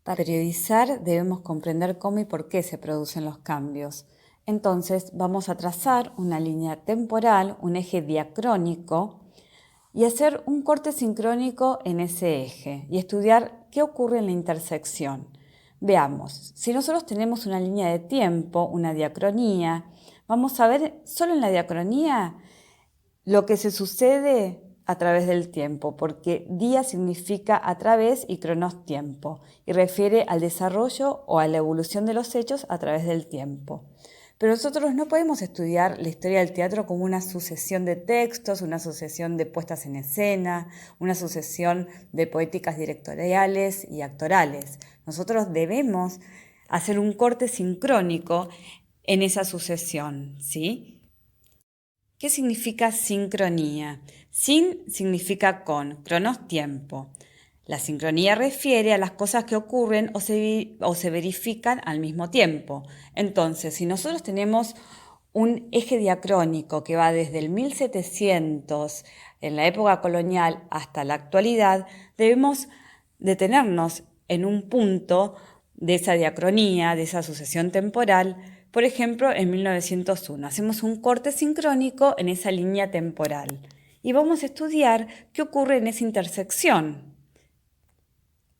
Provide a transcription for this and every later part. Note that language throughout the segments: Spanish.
Para periodizar debemos comprender cómo y por qué se producen los cambios. Entonces vamos a trazar una línea temporal, un eje diacrónico, y hacer un corte sincrónico en ese eje y estudiar qué ocurre en la intersección. Veamos, si nosotros tenemos una línea de tiempo, una diacronía, vamos a ver solo en la diacronía lo que se sucede a través del tiempo, porque día significa a través y cronos tiempo, y refiere al desarrollo o a la evolución de los hechos a través del tiempo. Pero nosotros no podemos estudiar la historia del teatro como una sucesión de textos, una sucesión de puestas en escena, una sucesión de poéticas directoriales y actorales. Nosotros debemos hacer un corte sincrónico en esa sucesión, ¿sí? ¿Qué significa sincronía? Sin significa con, cronos tiempo. La sincronía refiere a las cosas que ocurren o se verifican al mismo tiempo. Entonces, si nosotros tenemos un eje diacrónico que va desde el 1700, en la época colonial, hasta la actualidad, debemos detenernos en un punto de esa diacronía, de esa sucesión temporal. Por ejemplo, en 1901 hacemos un corte sincrónico en esa línea temporal y vamos a estudiar qué ocurre en esa intersección.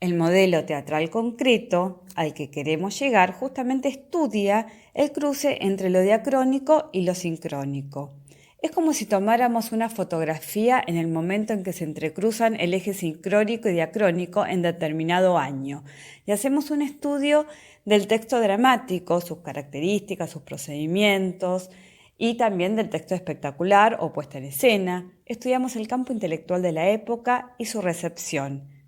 El modelo teatral concreto al que queremos llegar justamente estudia el cruce entre lo diacrónico y lo sincrónico. Es como si tomáramos una fotografía en el momento en que se entrecruzan el eje sincrónico y diacrónico en determinado año y hacemos un estudio del texto dramático, sus características, sus procedimientos y también del texto espectacular o puesta en escena. Estudiamos el campo intelectual de la época y su recepción.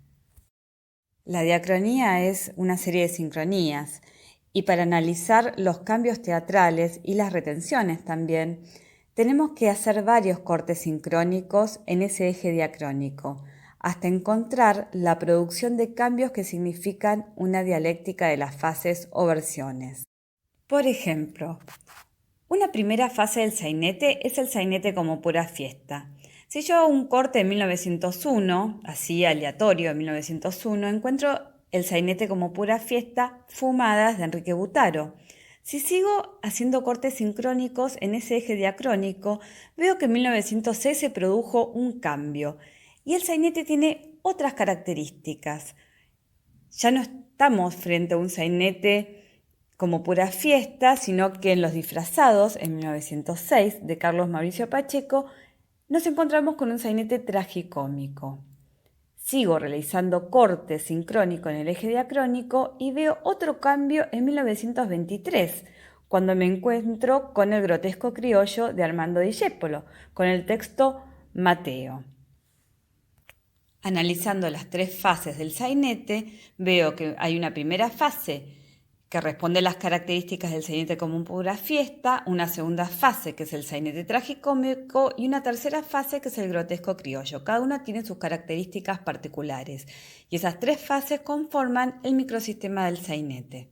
La diacronía es una serie de sincronías y para analizar los cambios teatrales y las retenciones también, tenemos que hacer varios cortes sincrónicos en ese eje diacrónico, hasta encontrar la producción de cambios que significan una dialéctica de las fases o versiones. Por ejemplo, una primera fase del sainete es el sainete como pura fiesta. Si yo hago un corte en 1901, así aleatorio en 1901, encuentro el sainete como pura fiesta, Fumadas de Enrique Butaro. Si sigo haciendo cortes sincrónicos en ese eje diacrónico, veo que en 1906 se produjo un cambio y el sainete tiene otras características. Ya no estamos frente a un sainete como pura fiesta, sino que en Los Disfrazados, en 1906, de Carlos Mauricio Pacheco, nos encontramos con un sainete tragicómico. Sigo realizando corte sincrónico en el eje diacrónico y veo otro cambio en 1923, cuando me encuentro con el grotesco criollo de Armando Discépolo, con el texto Mateo. Analizando las tres fases del sainete, veo que hay una primera fase que responde a las características del sainete como pura fiesta, una segunda fase que es el sainete tragicómico y una tercera fase que es el grotesco criollo. Cada una tiene sus características particulares y esas tres fases conforman el microsistema del sainete.